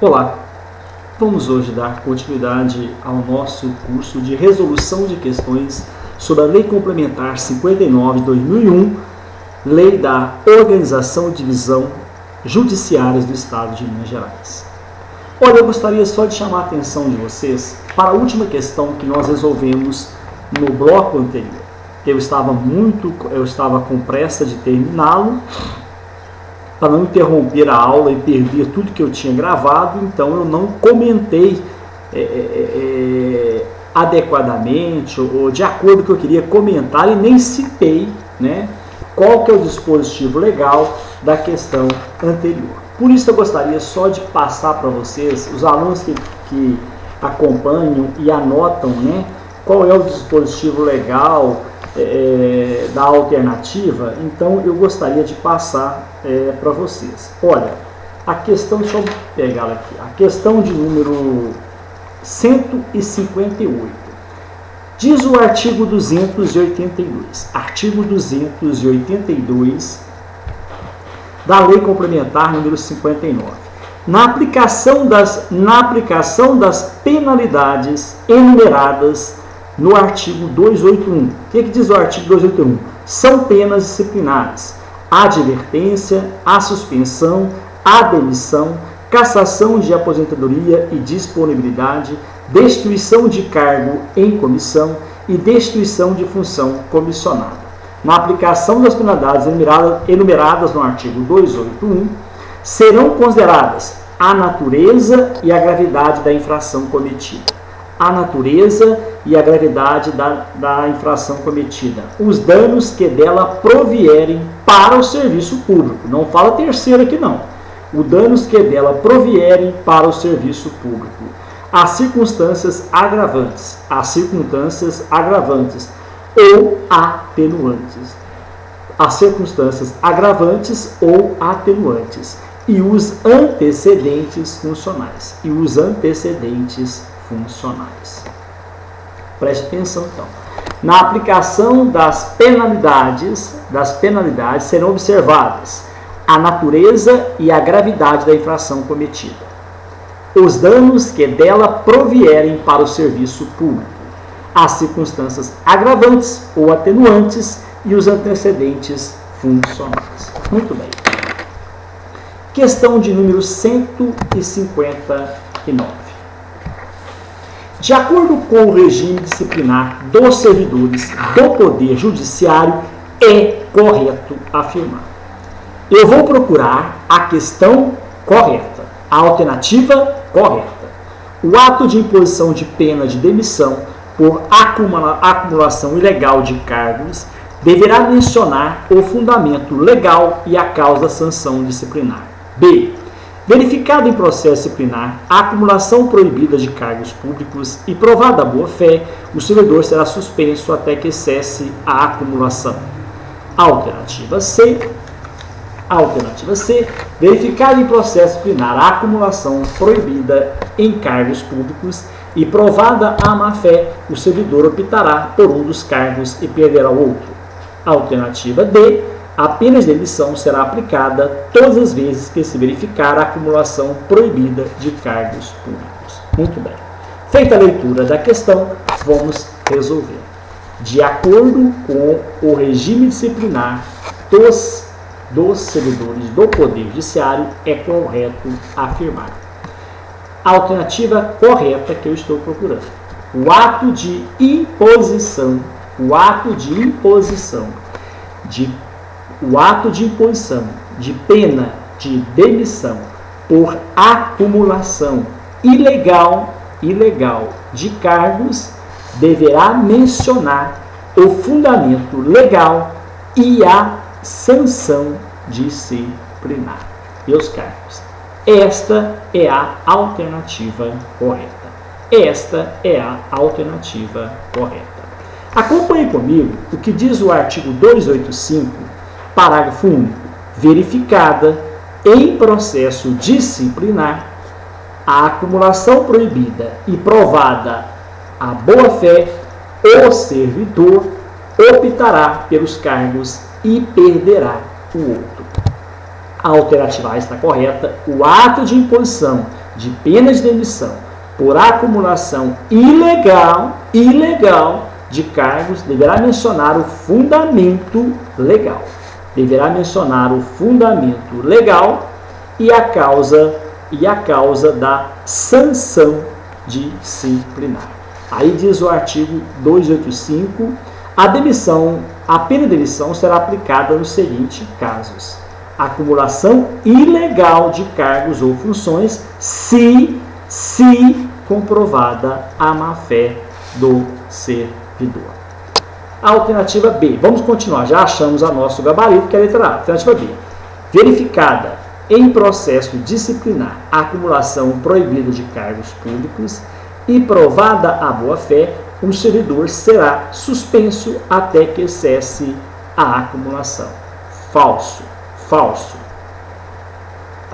Olá, vamos hoje dar continuidade ao nosso curso de resolução de questões sobre a Lei Complementar 59 de 2001, Lei da Organização e Divisão Judiciárias do Estado de Minas Gerais. Olha, eu gostaria só de chamar a atenção de vocês para a última questão que nós resolvemos no bloco anterior. Eu estava com pressa de terminá-lo, para não interromper a aula e perder tudo que eu tinha gravado, então eu não comentei adequadamente ou de acordo com o que eu queria comentar e nem citei, né, qual que é o dispositivo legal da questão anterior. Por isso eu gostaria só de passar para vocês, os alunos que acompanham e anotam, né, qual é o dispositivo legal da alternativa. Então eu gostaria de passar para vocês. Olha, a questão, deixa eu pegar ela aqui, a questão de número 158. Diz o artigo 282, artigo 282 da Lei Complementar número 59. Na aplicação das penalidades enumeradas no artigo 281. O que diz o artigo 281? São penas disciplinares: a advertência, a suspensão, a demissão, cassação de aposentadoria e disponibilidade, destituição de cargo em comissão e destituição de função comissionada. Na aplicação das penalidades enumeradas no artigo 281, serão consideradas a natureza e a gravidade da infração cometida. A natureza e a gravidade da infração cometida. Os danos que dela provierem para o serviço público. Não fala terceiro aqui não. Os danos que dela provierem para o serviço público. As circunstâncias agravantes. As circunstâncias agravantes ou atenuantes. As circunstâncias agravantes ou atenuantes. E os antecedentes funcionais. E os antecedentes funcionais. Preste atenção, então. Na aplicação das penalidades serão observadas a natureza e a gravidade da infração cometida, os danos que dela provierem para o serviço público, as circunstâncias agravantes ou atenuantes e os antecedentes funcionais. Muito bem. Questão de número 159. De acordo com o regime disciplinar dos servidores do Poder Judiciário, é correto afirmar. Eu vou procurar a questão correta, a alternativa correta. O ato de imposição de pena de demissão por acumulação ilegal de cargos deverá mencionar o fundamento legal e a causa da sanção disciplinar. B. Verificado em processo disciplinar a acumulação proibida de cargos públicos e provada a boa-fé, o servidor será suspenso até que cesse a acumulação. Alternativa C. Verificado em processo disciplinar a acumulação proibida em cargos públicos e provada a má-fé, o servidor optará por um dos cargos e perderá o outro. Alternativa D. A pena de demissão será aplicada todas as vezes que se verificar a acumulação proibida de cargos públicos. Muito bem. Feita a leitura da questão, vamos resolver. De acordo com o regime disciplinar dos servidores do Poder Judiciário, é correto afirmar. A alternativa correta que eu estou procurando. O ato de imposição de pena de demissão por acumulação ilegal de cargos deverá mencionar o fundamento legal e a sanção disciplinar. Meus caros, esta é a alternativa correta. Acompanhe comigo o que diz o artigo 285, parágrafo único. Verificada em processo disciplinar a acumulação proibida e provada a boa-fé, o servidor optará pelos cargos e perderá o outro. A alternativa A está correta. O ato de imposição de pena de demissão por acumulação ilegal de cargos, deverá mencionar o fundamento legal. Deverá mencionar o fundamento legal e a causa da sanção disciplinar. Aí diz o artigo 285, a pena de demissão será aplicada nos seguintes casos: acumulação ilegal de cargos ou funções, se comprovada a má-fé do servidor. A alternativa B. Vamos continuar. Já achamos a nosso gabarito, que é a letra A. Alternativa B. Verificada em processo disciplinar a acumulação proibida de cargos públicos e provada a boa-fé, um servidor será suspenso até que cesse a acumulação. Falso.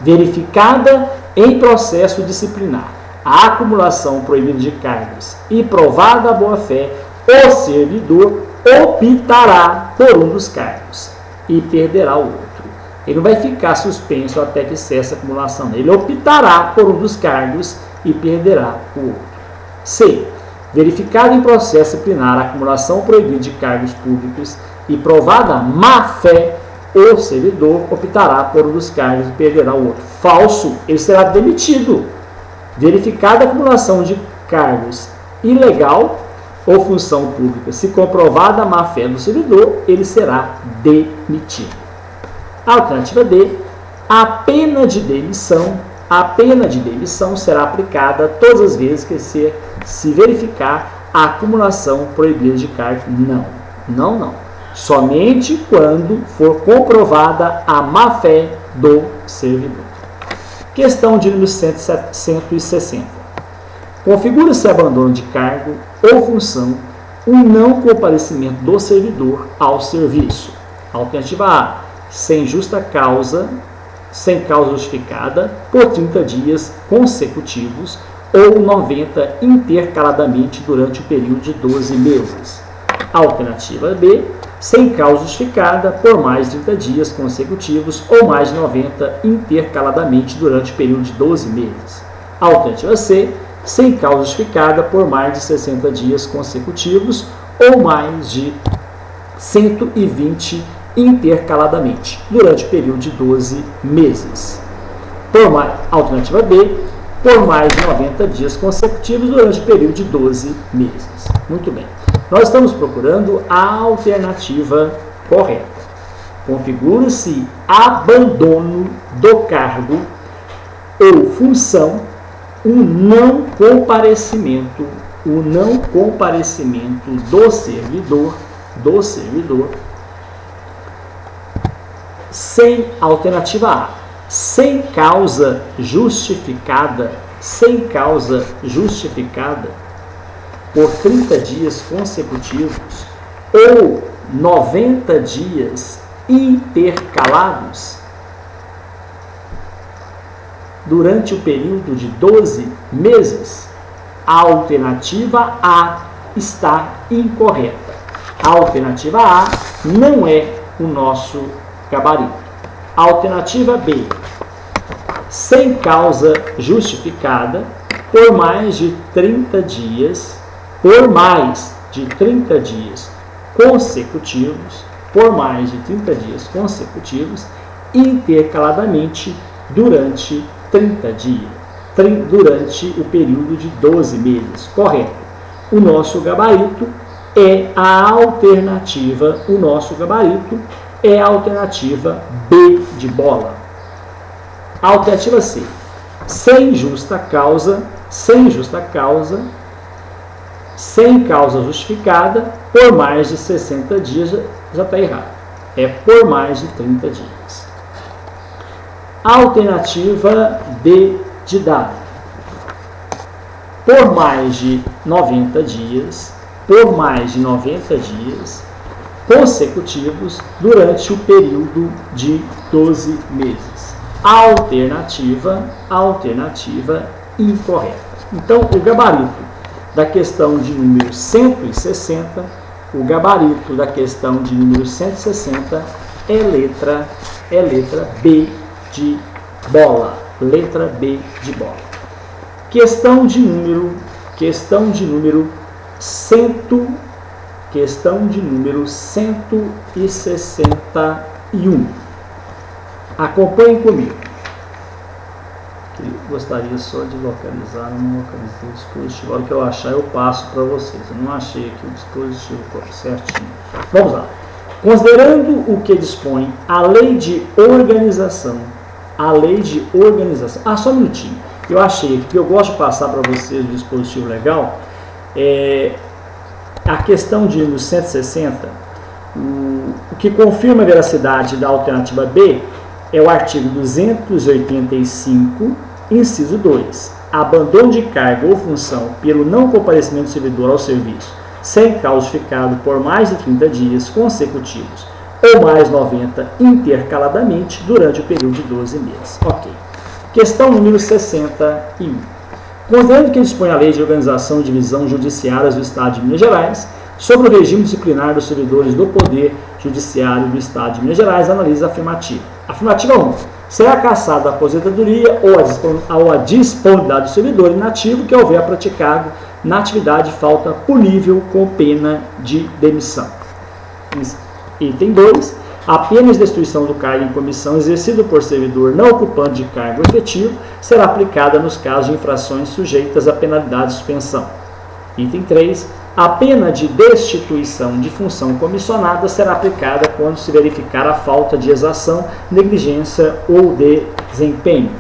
Verificada em processo disciplinar a acumulação proibida de cargos e provada a boa-fé, o servidor optará por um dos cargos e perderá o outro. Ele não vai ficar suspenso até que cesse a acumulação. Ele optará por um dos cargos e perderá o outro. C. Verificada em processo disciplinar a acumulação proibida de cargos públicos e provada a má-fé, o servidor optará por um dos cargos e perderá o outro. Falso. Ele será demitido. Verificada a acumulação de cargos ilegal ou função pública, se comprovada a má-fé do servidor, ele será demitido. Alternativa D. A pena de demissão será aplicada todas as vezes que se verificar a acumulação proibida de cargos. Não. Somente quando for comprovada a má-fé do servidor. Questão de número 160. Configura-se abandono de cargo ou função o não comparecimento do servidor ao serviço. Alternativa A. Sem causa justificada por 30 dias consecutivos ou 90 intercaladamente durante o período de 12 meses. Alternativa B. Sem causa justificada por mais de 30 dias consecutivos ou mais de 90 intercaladamente durante o período de 12 meses. Alternativa C. Sem causa justificada por mais de 60 dias consecutivos ou mais de 120 intercaladamente durante o período de 12 meses. Alternativa B. Por mais de 90 dias consecutivos durante o período de 12 meses. Muito bem. Nós estamos procurando a alternativa correta. Configura-se abandono do cargo ou função o não comparecimento do servidor sem alternativa A, sem causa justificada por 30 dias consecutivos ou 90 dias intercalados durante o período de 12 meses. A alternativa A está incorreta. A alternativa A não é o nosso gabarito. A alternativa B, sem causa justificada por mais de 30 dias consecutivos, intercaladamente durante 30 dias, durante o período de 12 meses. Correto. O nosso gabarito é a alternativa, a alternativa B de bola. A alternativa C, sem causa justificada por mais de 60 dias, já está errado. É por mais de 30 dias. Alternativa D de dado. Por mais de 90 dias consecutivos durante o período de 12 meses. Alternativa incorreta. Então, o gabarito da questão de número 160, é letra B de bola. Letra B de bola. Questão de número 161. Acompanhem comigo. Gostaria só de localizar, não localizei o dispositivo. A hora que eu achar, eu passo para vocês. Eu não achei aqui o dispositivo certinho. Vamos lá. Considerando o que dispõe a lei de organização. Só um minutinho. Eu achei aqui, porque eu gosto de passar para vocês o dispositivo legal. A questão de número 160, o que confirma a veracidade da alternativa B é o artigo 285, inciso 2. Abandono de cargo ou função pelo não comparecimento do servidor ao serviço sem causa justificado por mais de 30 dias consecutivos ou mais 90 intercaladamente durante o período de 12 meses. Ok. Questão número 61. Considerando que dispõe a Lei de Organização e Divisão Judiciárias do Estado de Minas Gerais sobre o regime disciplinar dos servidores do Poder Judiciário do Estado de Minas Gerais, analisa a afirmativa. Afirmativa 1. Será cassada a aposentadoria ou a disponibilidade do servidor inativo que houver praticado na atividade falta punível com pena de demissão. Item 2. A pena de destituição do cargo em comissão exercido por servidor não ocupante de cargo efetivo será aplicada nos casos de infrações sujeitas à penalidade de suspensão. Item 3. A pena de destituição de função comissionada será aplicada quando se verificar a falta de exação, negligência ou desempenho.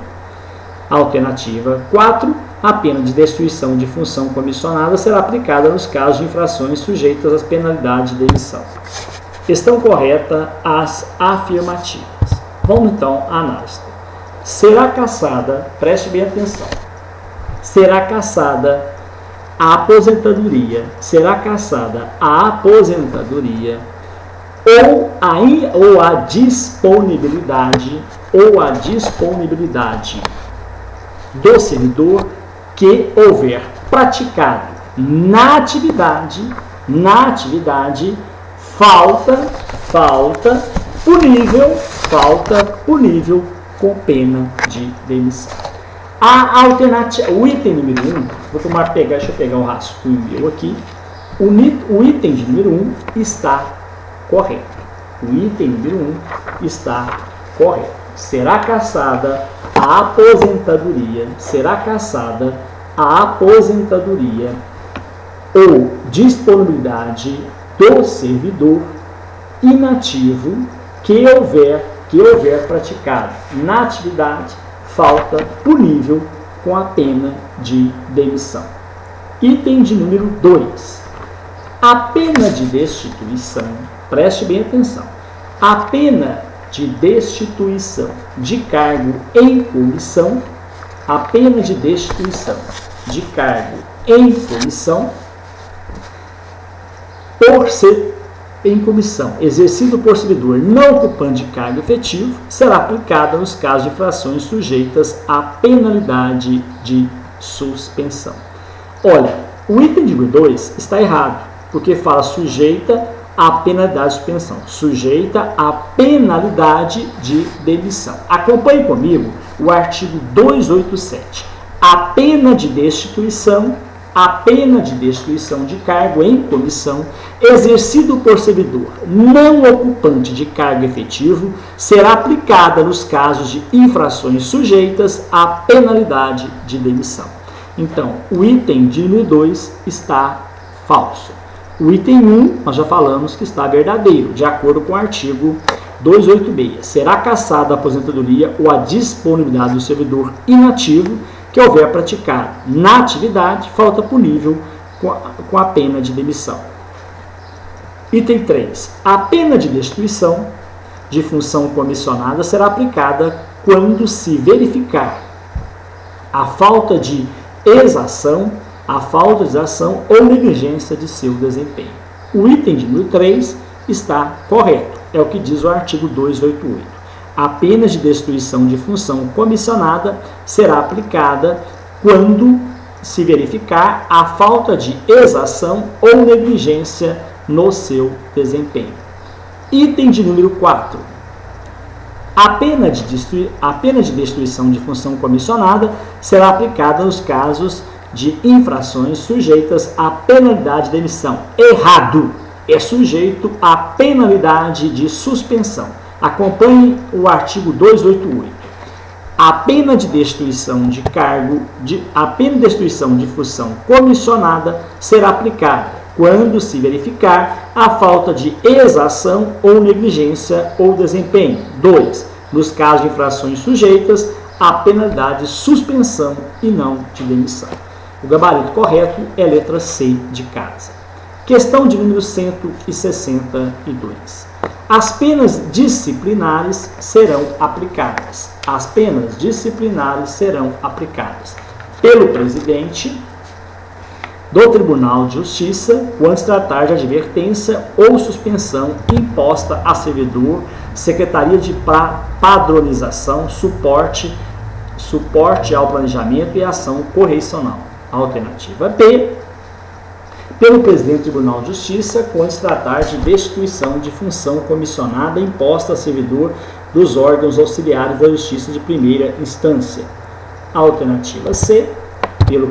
Alternativa 4. A pena de destituição de função comissionada será aplicada nos casos de infrações sujeitas às penalidades de demissão. Estão corretas as afirmativas. Vamos então à análise. Será cassada, preste bem atenção, será cassada a aposentadoria, ou a disponibilidade do servidor que houver praticado na atividade falta punível com pena de demissão. A alternativa, o item número 1, deixa eu pegar o rascunho meu aqui. O item de número 1 está correto. Será cassada a aposentadoria ou disponibilidade do servidor inativo que houver praticado na atividade falta punível com a pena de demissão. Item de número 2. A pena de destituição, preste bem atenção, a pena de destituição de cargo em comissão, por ser em comissão, exercido por servidor não ocupante de cargo efetivo, será aplicada nos casos de infrações sujeitas à penalidade de suspensão. Olha, o item de número 2 está errado, porque fala sujeita à penalidade de suspensão, sujeita à penalidade de demissão. Acompanhe comigo o artigo 287. A pena de destituição de cargo em comissão exercido por servidor não ocupante de cargo efetivo será aplicada nos casos de infrações sujeitas à penalidade de demissão. Então, o item de número 2 está falso. O item 1, nós já falamos que está verdadeiro, de acordo com o artigo 286. Será cassada a aposentadoria ou a disponibilidade do servidor inativo que houver praticado na atividade falta punível com a pena de demissão. Item 3. A pena de destituição de função comissionada será aplicada quando se verificar a falta de exação ou negligência de seu desempenho. O item de número 3 está correto, é o que diz o artigo 288. A pena de destituição de função comissionada será aplicada quando se verificar a falta de exação ou negligência no seu desempenho. Item de número 4. A pena de destruição de função comissionada será aplicada nos casos de infrações sujeitas à penalidade de demissão. Errado! É sujeito à penalidade de suspensão. Acompanhe o artigo 288. A pena de destruição de cargo, a pena de destruição de função comissionada será aplicada quando se verificar a falta de exação ou negligência ou desempenho. 2. Nos casos de infrações sujeitas à penalidade de suspensão e não de demissão. O gabarito correto é a letra C de casa. Questão de número 162. As penas disciplinares serão aplicadas. As penas disciplinares serão aplicadas pelo presidente do Tribunal de Justiça quando se tratar de advertência ou suspensão imposta a servidor, Secretaria de Padronização, suporte ao planejamento e ação correcional. Alternativa B, pelo presidente do Tribunal de Justiça quando se tratar de destituição de função comissionada imposta a servidor dos órgãos auxiliares da Justiça de primeira instância. Alternativa C, pelo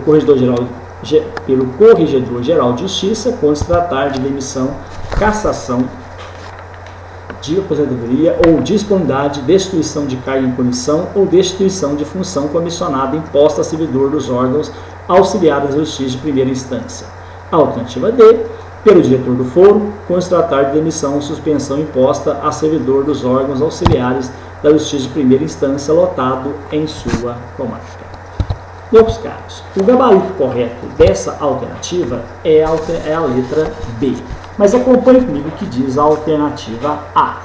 Corregedor-Geral de Justiça quando se tratar de demissão, cassação de aposentadoria ou disponibilidade, destituição de cargo em comissão ou destituição de função comissionada imposta a servidor dos órgãos auxiliares da Justiça de primeira instância. Alternativa D, pelo diretor do foro, quando se tratar de demissão ou suspensão imposta a servidor dos órgãos auxiliares da Justiça de primeira instância lotado em sua comarca. Meus caros, o gabarito correto dessa alternativa é a letra B. Mas acompanhe comigo o que diz a alternativa A.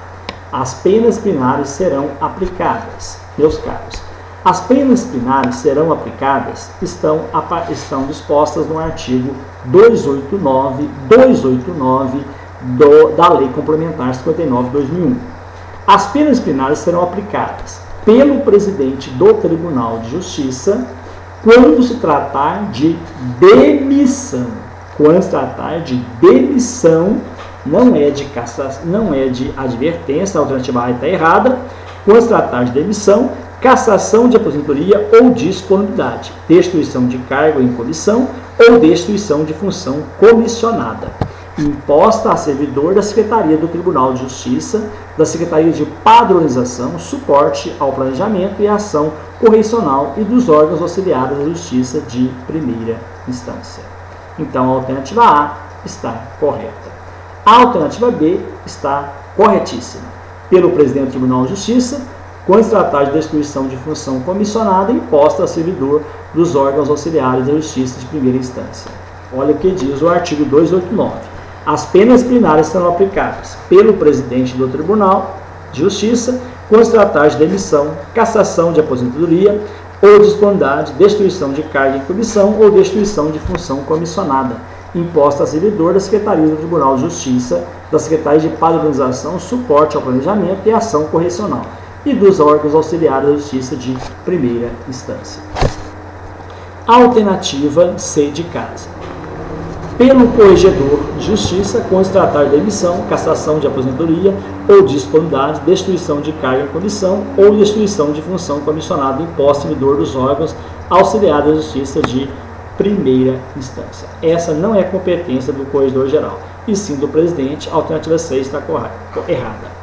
As penas disciplinares serão aplicadas. Meus caros, as penas disciplinares serão aplicadas estão dispostas no artigo 289 da Lei Complementar 59 de 2001. As penas disciplinares serão aplicadas pelo presidente do Tribunal de Justiça quando se tratar de demissão. Quando se tratar de demissão, não é de cassação, não é de advertência, a alternativa A está errada. Quando se tratar de demissão, cassação de aposentadoria ou disponibilidade, destituição de cargo em comissão ou destituição de função comissionada, imposta a servidor da Secretaria do Tribunal de Justiça, da Secretaria de Padronização, suporte ao planejamento e ação correcional e dos órgãos auxiliares da Justiça de primeira instância. Então, a alternativa A está correta. A alternativa B está corretíssima. Pelo presidente do Tribunal de Justiça, quando se tratar de destituição de função comissionada imposta a servidor dos órgãos auxiliares da Justiça de primeira instância. Olha o que diz o artigo 289. As penas disciplinares serão aplicadas pelo presidente do Tribunal de Justiça quando se tratar de demissão, cassação de aposentadoria ou disponibilidade, destituição de cargo em comissão ou destituição de função comissionada, imposta a servidor da Secretaria do Tribunal de Justiça, da Secretaria de Padronização, suporte ao planejamento e ação correcional, e dos órgãos auxiliares da Justiça de primeira instância. Alternativa C de casa. Pelo Corregedor de Justiça, quando se tratar de demissão, cassação de aposentadoria ou disponibilidade, destituição de cargo em comissão ou destituição de função comissionada imposta servidor dos órgãos auxiliares da Justiça de primeira instância. Essa não é competência do Corregedor-Geral, e sim do presidente. A alternativa C está errada.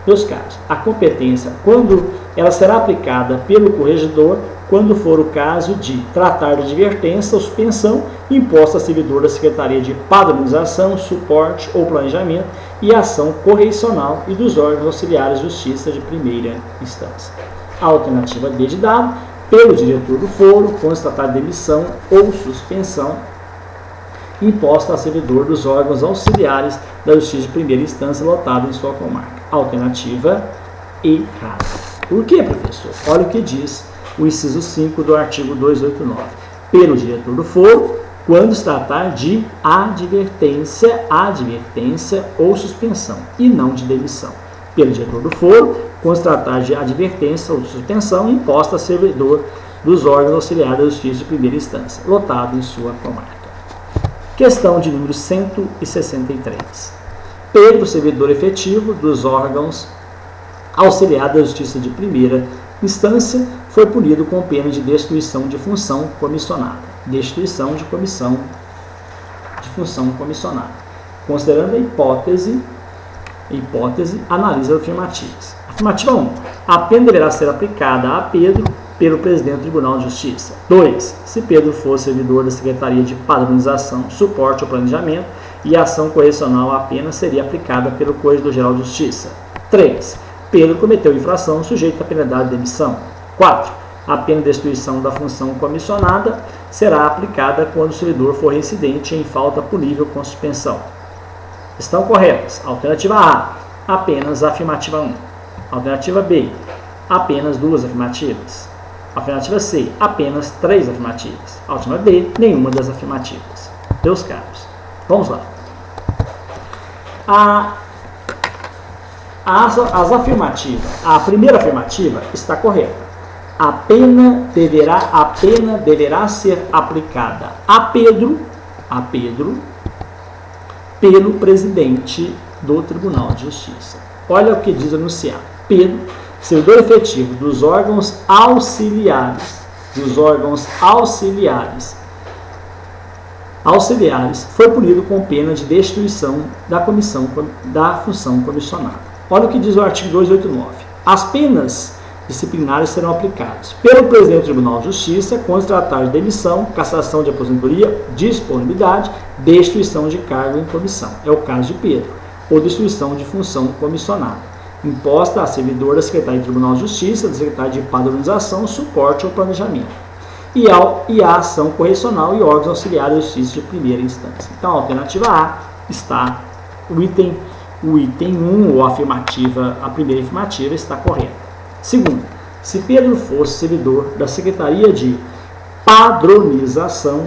Meus caros, a competência, quando ela será aplicada pelo corregedor, quando for o caso de tratar de advertência ou suspensão imposta a servidor da Secretaria de Padronização, suporte ou planejamento e ação correcional e dos órgãos auxiliares de justiça de primeira instância. A alternativa D de dado, pelo diretor do foro, quando se tratar de demissão ou suspensão imposta a servidor dos órgãos auxiliares da justiça de primeira instância lotado em sua comarca. Alternativa errada. Por quê, professor? Olha o que diz o inciso 5 do artigo 289. Pelo diretor do foro, quando se tratar de advertência ou suspensão, e não de demissão. Pelo diretor do foro, quando se tratar de advertência ou suspensão imposta a servidor dos órgãos auxiliares da justiça de primeira instância, lotado em sua comarca. Questão de número 163. Pelo servidor efetivo dos órgãos auxiliar da Justiça de primeira instância foi punido com pena de destituição de função comissionada. Destituição de função comissionada. Considerando a hipótese, analisa afirmativas. Afirmativa 1. A pena deverá ser aplicada a Pedro pelo presidente do Tribunal de Justiça. 2. Se Pedro for servidor da Secretaria de Padronização, Suporte ou Planejamento e ação correcional, a pena seria aplicada pelo Corregedor-Geral de Justiça. 3. Pedro cometeu infração sujeita à penalidade de demissão. 4. A pena de destituição da função comissionada será aplicada quando o servidor for reincidente em falta punível com suspensão. Estão corretas. Alternativa A, apenas a afirmativa 1. Alternativa B, apenas 2 afirmativas. Alternativa C, apenas 3 afirmativas. Alternativa D, nenhuma das afirmativas. Meus caros, vamos lá. As afirmativas. A primeira afirmativa está correta. A pena deverá ser aplicada a Pedro pelo presidente do Tribunal de Justiça. Olha o que diz o enunciado. Pedro, servidor efetivo dos órgãos auxiliares, foi punido com pena de destituição da função comissionada. Olha o que diz o artigo 289. As penas disciplinares serão aplicadas pelo presidente do Tribunal de Justiça quando se tratar de demissão, cassação de aposentadoria, disponibilidade, destituição de cargo em comissão. É o caso de Pedro. Ou destituição de função comissionada, imposta a servidor da Secretaria do Tribunal de Justiça, da Secretaria de Padronização, Suporte ou Planejamento, e a ação correcional e órgãos auxiliares de justiça de primeira instância. Então, a alternativa A está o item 1, ou a primeira afirmativa, está correta. Segundo, se Pedro fosse servidor da Secretaria de Padronização,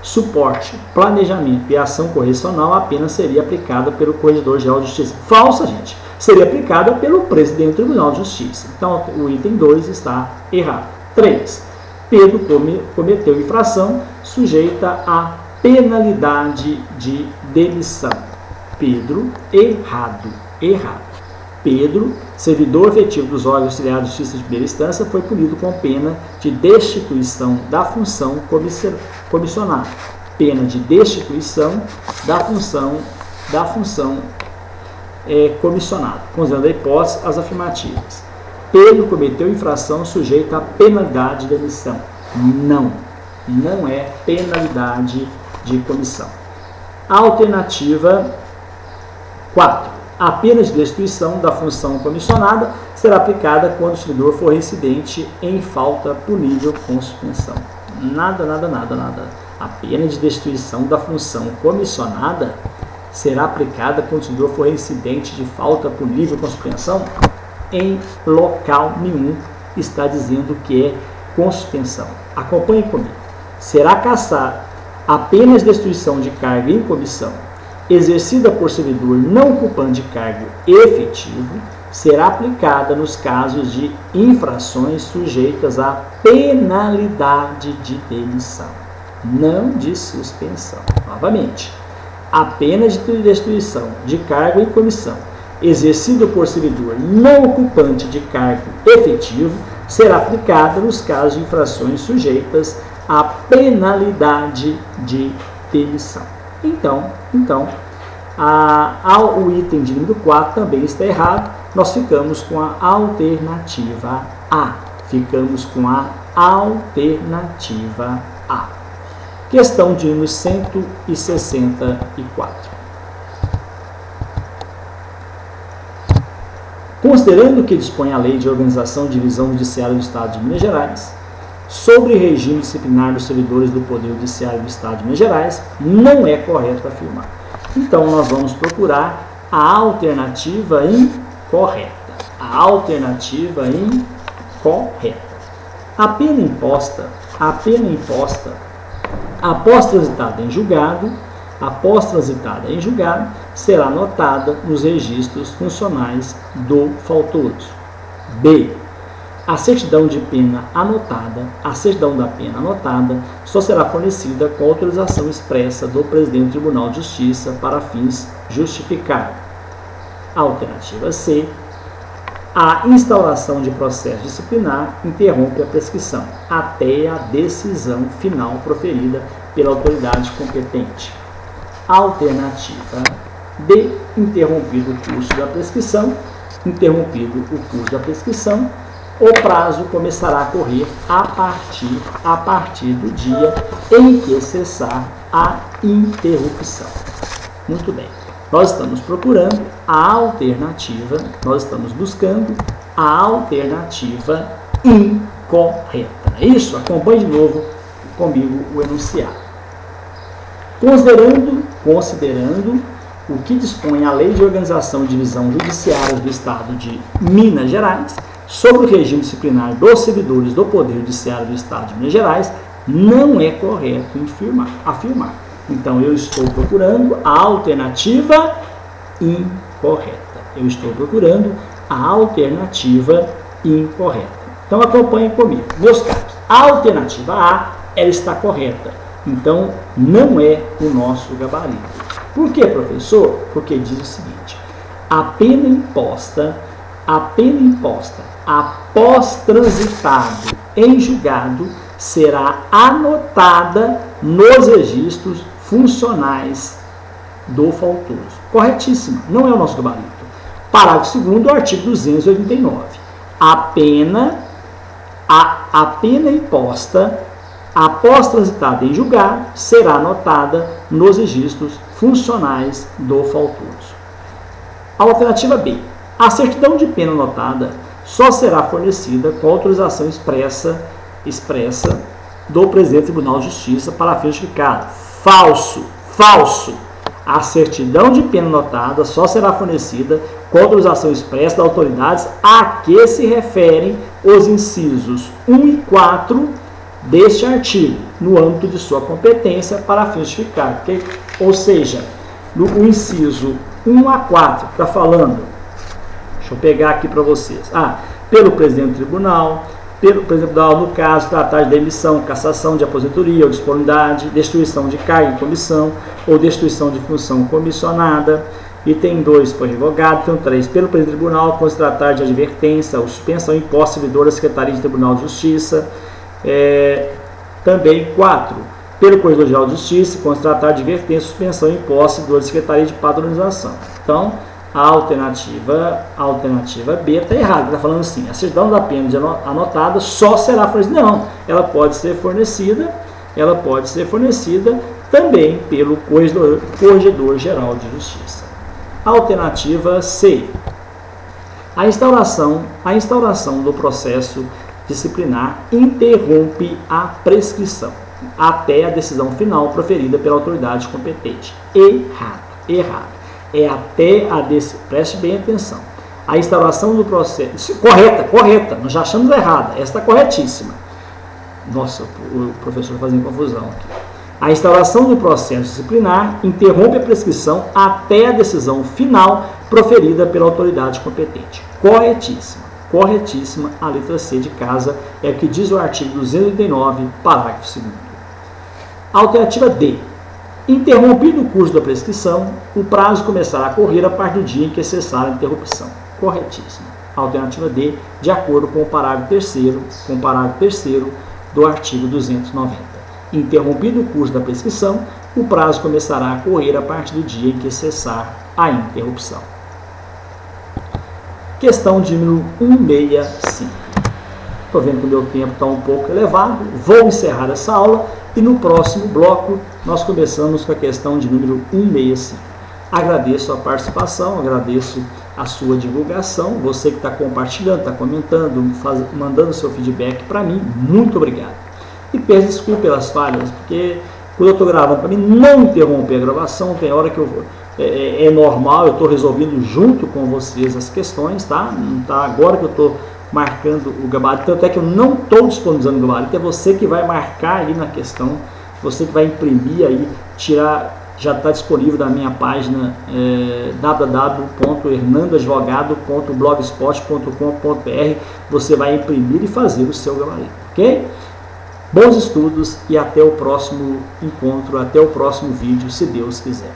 Suporte, Planejamento e Ação Correcional, a pena seria aplicada pelo Corregedor-Geral de Justiça. Falsa, gente. Seria aplicada pelo presidente do Tribunal de Justiça. Então, o item 2 está errado. 3. Pedro cometeu infração sujeita à penalidade de demissão. Pedro, errado. Pedro, servidor efetivo dos órgãos auxiliares de justiça de primeira instância, foi punido com pena de destituição da função comissionada. Pena de destituição da função comissionada. Considerando a hipótese, as afirmativas. Pedro cometeu infração sujeita à penalidade de demissão. Não é penalidade de comissão. Alternativa 4. A pena de destituição da função comissionada será aplicada quando o servidor for reincidente em falta punível com suspensão. Nada. A pena de destituição da função comissionada será aplicada quando o servidor for reincidente de falta punível com suspensão? Em local nenhum está dizendo que é com suspensão. Acompanhe comigo. Será cassada a pena de destituição de cargo em comissão exercida por servidor não ocupante de cargo efetivo, será aplicada nos casos de infrações sujeitas à penalidade de demissão, não de suspensão. Novamente, a pena de destituição de cargo em comissão exercida por servidor não ocupante de cargo efetivo será aplicada nos casos de infrações sujeitas à penalidade de demissão. Então, o item de número 4 também está errado. Nós ficamos com a alternativa A. Questão de número 164. Considerando que dispõe a Lei de Organização e Divisão Judiciária do Estado de Minas Gerais sobre regime disciplinar dos servidores do Poder Judiciário do Estado de Minas Gerais, não é correto afirmar. Então, nós vamos procurar a alternativa incorreta. A pena imposta, após transitada em julgado, será anotada nos registros funcionais do faltoso. B. A certidão da pena anotada só será fornecida com autorização expressa do presidente do Tribunal de Justiça para fins justificados. Alternativa C, a instauração de processo disciplinar interrompe a prescrição até a decisão final proferida pela autoridade competente. Alternativa D, interrompido o curso da prescrição, o prazo começará a correr a partir do dia em que cessar a interrupção. Muito bem. Nós estamos procurando a alternativa, nós estamos buscando a alternativa incorreta. É isso? Acompanhe de novo comigo o enunciado. Considerando o que dispõe a Lei de Organização e Divisão Judiciárias do Estado de Minas Gerais sobre o regime disciplinar dos servidores do Poder Judiciário do Estado de Minas Gerais, não é correto afirmar. Então, eu estou procurando a alternativa incorreta. Então, acompanhem comigo. Meus caros, a alternativa A, ela está correta. Então, não é o nosso gabarito. Por quê, professor? Porque diz o seguinte: a pena imposta após transitado em julgado será anotada nos registros funcionais do faltoso. Corretíssima, não é o nosso gabarito. Parágrafo 2º, artigo 289. A pena imposta após transitada em julgado será anotada nos registros funcionais do faltoso. Alternativa B. A certidão de pena anotada só será fornecida com autorização expressa do presidente do Tribunal de Justiça para fim justificado. Falso. A certidão de pena anotada só será fornecida com autorização expressa das autoridades a que se referem os incisos 1 e 4 deste artigo, no âmbito de sua competência para fim justificado. Ou seja, o inciso 1 a 4 está falando, deixa eu pegar aqui para vocês, pelo presidente do tribunal, no caso, tratar de demissão, cassação de aposentadoria ou disponibilidade, destituição de cargo em comissão ou destituição de função comissionada. Item 2 foi revogado. Item 3, pelo presidente do tribunal, quando se tratar de advertência ou suspensão imposta servidor da Secretaria de Tribunal de Justiça. Também 4, pelo Corregedor-Geral de Justiça, quando se tratar de advertência, suspensão imposta servidor da Secretaria de Padronização. Então, a alternativa B está errada, está falando assim: a certidão da pena anotada só será fornecida. Não, ela pode ser fornecida também pelo Corregedor-Geral de Justiça. Alternativa C. A instauração do processo disciplinar interrompe a prescrição até a decisão final proferida pela autoridade competente. Errado. É até a decisão. Preste bem atenção. A instauração do processo. Correta. Nós já achamos errada. Esta está corretíssima. Nossa, o professor fazendo confusão aqui. A instauração do processo disciplinar interrompe a prescrição até a decisão final proferida pela autoridade competente. Corretíssima. A letra C de casa é o que diz o artigo 289, parágrafo 2º. Alternativa D. Interrompido o curso da prescrição, o prazo começará a correr a partir do dia em que cessar a interrupção. Corretíssimo. Alternativa D, de acordo com o parágrafo 3º do artigo 290. Interrompido o curso da prescrição, o prazo começará a correr a partir do dia em que cessar a interrupção. Questão de número 165. Estou vendo que o meu tempo está um pouco elevado, vou encerrar essa aula e no próximo bloco nós começamos com a questão de número 165. Agradeço a participação, agradeço a sua divulgação, você que está compartilhando, está comentando, mandando seu feedback para mim, muito obrigado. E peço desculpa pelas falhas, porque quando eu estou gravando, para mim não interromper a gravação, tem hora que eu vou. É normal, eu estou resolvendo junto com vocês as questões, tá? Não tá agora que eu estou marcando o gabarito, tanto é que eu não estou disponibilizando o gabarito, é você que vai marcar aí na questão, você que vai imprimir aí, tirar, já está disponível na minha página www.hernandoadvogado.blogspot.com.br, você vai imprimir e fazer o seu gabarito, ok? Bons estudos e até o próximo encontro, até o próximo vídeo, se Deus quiser.